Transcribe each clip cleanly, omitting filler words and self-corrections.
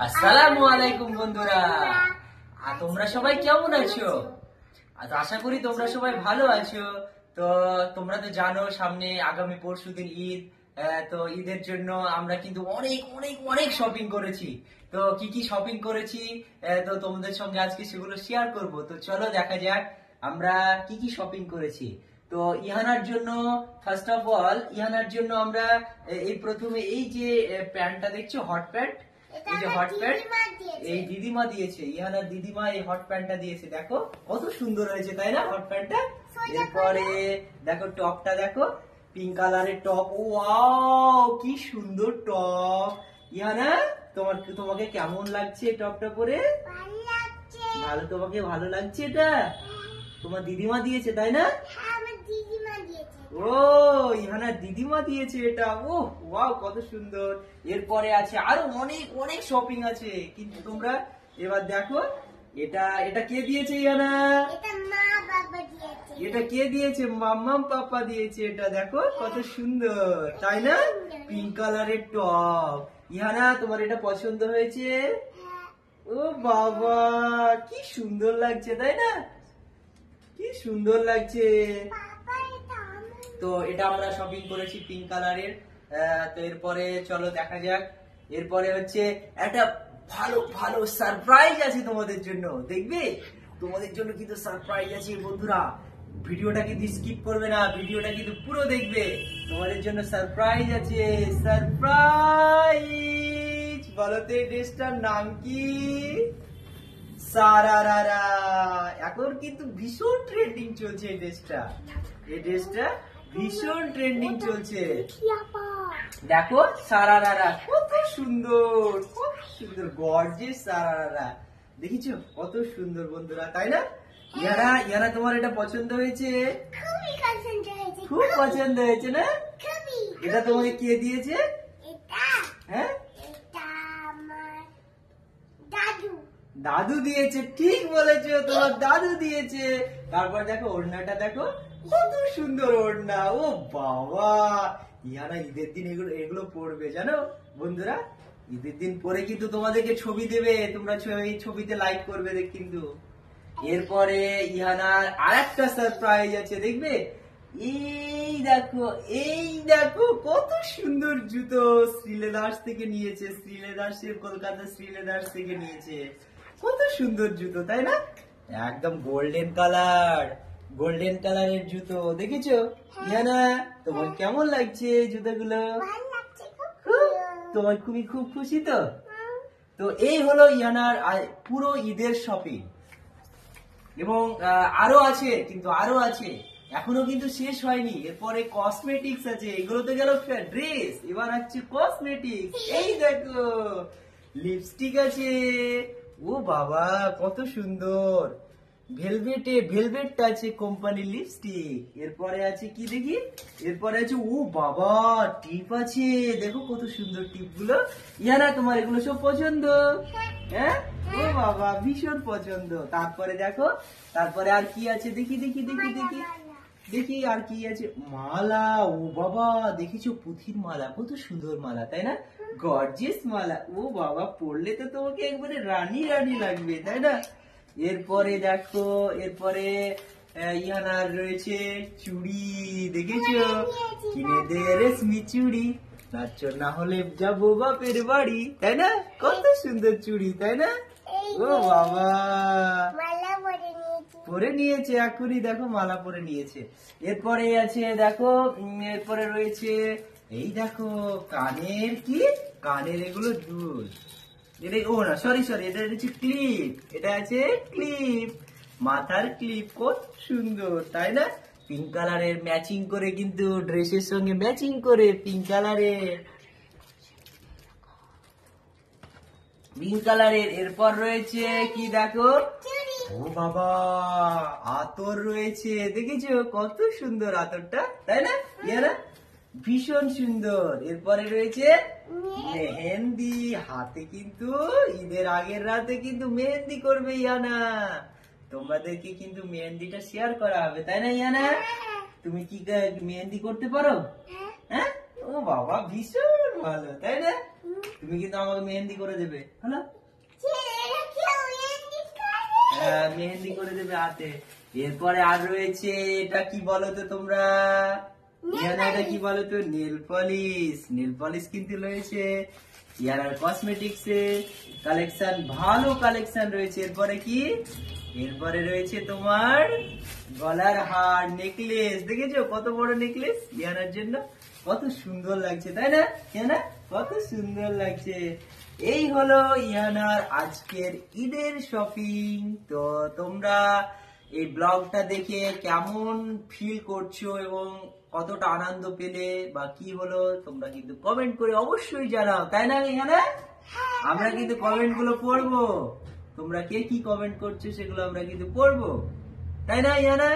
আসসালামু আলাইকুম বন্ধুরা, তোমরা সবাই কেমন আছো? আশা করি তোমরা সবাই ভালো আছো। তো তোমরা তো জানো সামনে আগামী পরশুদিন ঈদ। তো ঈদের জন্য আমরা কিন্তু অনেক অনেক অনেক শপিং করেছি। তো কি কি শপিং করেছি তো তোমাদের সঙ্গে আজকে সেগুলো শেয়ার করব। তো চলো দেখা যাক আমরা কি কি শপিং করেছি। তো ইহানার জন্য ফার্স্ট অফ অল ইহানার জন্য আমরা এই প্রথমে এই যে প্যান্টটা দেখছো, হট প্যান্ট, এই যে হট প্যান্ট এই দিদিমা দিয়েছে, ইহানার দিদিমা এই হট প্যান্টটা দিয়েছে। দেখো কত সুন্দর হয়েছে তাই না হট প্যান্টটা। এরপরে দেখো টপটা, দেখো পিঙ্ক কালারের টপ। ওয়াও কি সুন্দর টপ। ইহানা তোমাকে কেমন লাগছে টপটা পরে? ভালো, তোমাকে ভালো লাগছে? এটা তোমার দিদিমা দিয়েছে তাই না? ও ইহানা দিদিমা দিয়েছে এটা। ও ওয়াও কত সুন্দর। এরপরে আছে আরো অনেক অনেক শপিং আছে, কিন্তু তোমরা এবার দেখো এটা এটা কে দিয়েছে ইহানা? এটা কে দিয়েছে? মাম্মাম পাপা দিয়েছে। এটা দেখো কত সুন্দর তাই না? পিঙ্ক কালারের টপ। ইহানা তোমার এটা পছন্দ হয়েছে? ও বাবা কি সুন্দর লাগছে তাই না? কি সুন্দর লাগছে। তো এটা আমরা শপিং করেছি পিঙ্ক কালারের। তো এরপরে চলো দেখা যাক। এরপরে হচ্ছে একটা ভালো ভালো সারপ্রাইজ আছে তোমাদের জন্য, দেখবে? তোমাদের জন্য কিন্তু সারপ্রাইজ আছে বন্ধুরা, ভিডিওটা কিন্তু স্কিপ করবে না, ভিডিওটা কিন্তু পুরো দেখবে। তোমাদের জন্য সারপ্রাইজ আছে। সারপ্রাইজ বলো তো এই ড্রেসটার নাম কি? সারারারা। এখন কিন্তু ভীষণ ট্রেন্ডিং চলছে এই ড্রেসটা। এই ড্রেসটা ভীষণ ট্রেন্ডিং চলছে। দেখো সারারারা কত সুন্দর, খুব সুন্দর গর্জিয়াস সারারারা। দেখেছো কত সুন্দর বন্ধুরা তাই না? ইয়ারা তোমার এটা পছন্দ হয়েছে? খুব পছন্দ হয়েছে না? এটা তোমাকে কে দিয়েছে? হ্যাঁ দাদু দিয়েছে, ঠিক বলেছো, তোমার দাদু দিয়েছে। তারপর দেখো ওড়নাটা, দেখো কত সুন্দর ওড়না। ও বাবা ইয়ানা ঈদের দিন এগুলো এগুলো পড়বে জানো বন্ধুরা। ঈদের দিন পরে কিন্তু তোমাদেরকে ছবি দেবে, তোমরা এই ছবিতে লাইক করবে কিন্তু। এরপরে ইহানার আরেকটা সারপ্রাইজ আছে, দেখবে? এই দেখো কত সুন্দর জুতো শ্রীলেদার্স থেকে নিয়েছে, শ্রীলেদার্সের কলকাতা শ্রীলেদার্স থেকে নিয়েছে। কত সুন্দর জুতো তাই না? একদম গোল্ডেন কালার, গোল্ডেন কালারের জুতো। দেখেছো ইয়ানা তোমার কেমন লাগছে জুতোগুলো? তোমার খুব খুশি তো? তো এই হলো ইয়ানার পুরো ঈদের শপিং। এবং আরো আছে, কিন্তু আরো আছে, এখনো কিন্তু শেষ হয়নি। এরপরে কসমেটিক্স আছে, এগুলো তো গেল ড্রেস, এবার আছে কসমেটিক্স। এই দেখো লিপস্টিক আছে। ও বাবা কত সুন্দর, ভেলভেটটা আছে কোম্পানির লিপস্টিক। এরপরে আছে কি দেখি, এরপরে আছে ও বাবা টিপ আছে, দেখো কত সুন্দর টিপ গুলো। ইয়ানা তোমার এগুলো সব পছন্দ? হ্যাঁ ও বাবা ভীষণ পছন্দ। তারপরে দেখো, তারপরে আর কি আছে দেখি দেখি দেখি দেখি দেখি আর কি আছে। মালা, ও বাবা দেখেছো পুঁথির মালা, কত সুন্দর মালা তাই না? গর্জিয়াস মালা। ও বাবা পরলে তো তোমাকে একবারে রানী রানী লাগবে তাই না? এরপরে দেখো, এরপরে ইয়ানার রয়েছে চুড়ি, দেখেছো? কিনে দে রেশমি চুড়ি, নাচ না হলে যাবো বাপের বাড়ি, তাই না? কত সুন্দর চুড়ি তাই না? ও বাবা পরে নিয়েছে এখনই, দেখো মালা পরে নিয়েছে। এরপরে আছে দেখো, এরপরে রয়েছে এই দেখো কানের, কি কানের এগুলো দুল। এটা ও না সরি সরি এটা হচ্ছে ক্লিপ, এটা আছে ক্লিপ, মাথার ক্লিপ। কত সুন্দর তাই না? পিঙ্ক কালারের ম্যাচিং করে, কিন্তু ড্রেসের সঙ্গে ম্যাচিং করে পিঙ্ক কালারের, পিঙ্ক কালারের। এরপর রয়েছে কি দেখো, ও বাবা আতর রয়েছে, দেখেছো কত সুন্দর আতরটা তাই না? ইয়ারা ভীষণ সুন্দর। এরপরে রয়েছে মেহেন্দি, হাতে কিন্তু ঈদের আগের রাতে কিন্তু মেহেন্দি করবে ইয়ানা, তোমাদেরকে কিন্তু মেহেন্দিটা শেয়ার করা হবে তাই না ইয়ানা? তুমি কি মেহেন্দি করতে পারো? হ্যাঁ ও বাবা ভীষণ ভালো তাই না? তুমি কিন্তু আমাকে মেহেন্দি করে দেবে, হলো? হ্যাঁ, মেহেন্দি করে দেবে হাতে। এরপরে আর রয়েছে, এটা কি বলো তো তোমরা? এটা কি বলো তো? Nail polish. নেল পলিশ কিন্তু রয়েছে ইয়ানার কসমেটিক্স এ কালেকশন, ভালো কালেকশন রয়েছে। এরপরে কি? এরপরে রয়েছে তোমার গলার হার, নেকলেস। দেখেছো কত বড় নেকলেস ইয়ানার জন্য? কত সুন্দর লাগছে, তাই না? ইয়ানা কত সুন্দর লাগছে। এই হলো ইয়ানার আজকের ঈদের শপিং। তো তোমরা এই ব্লগটা দেখে কেমন ফিল করছো এবং কতটা আনন্দ পেলে বা কি হলো, তোমরা কিন্তু কমেন্ট করে অবশ্যই জানাও, তাই না ইয়ানা? আমরা কিন্তু কমেন্ট গুলো পড়বো। তোমরা কে কি কমেন্ট করছো সেগুলো আমরা কিন্তু পড়বো, তাই না ইয়ানা?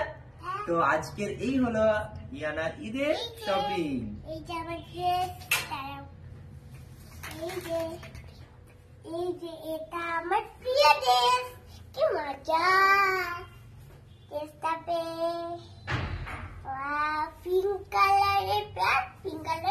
তো আজকের এই হলো ইয়ানার ঈদের শপিং। এই যে আমার ড্রেস, এই যে এটা আমার প্রিয় ড্রেস, কি মজা ড্রেসটা পে। পিঙ্ক কালারের, পিঙ্ক কালার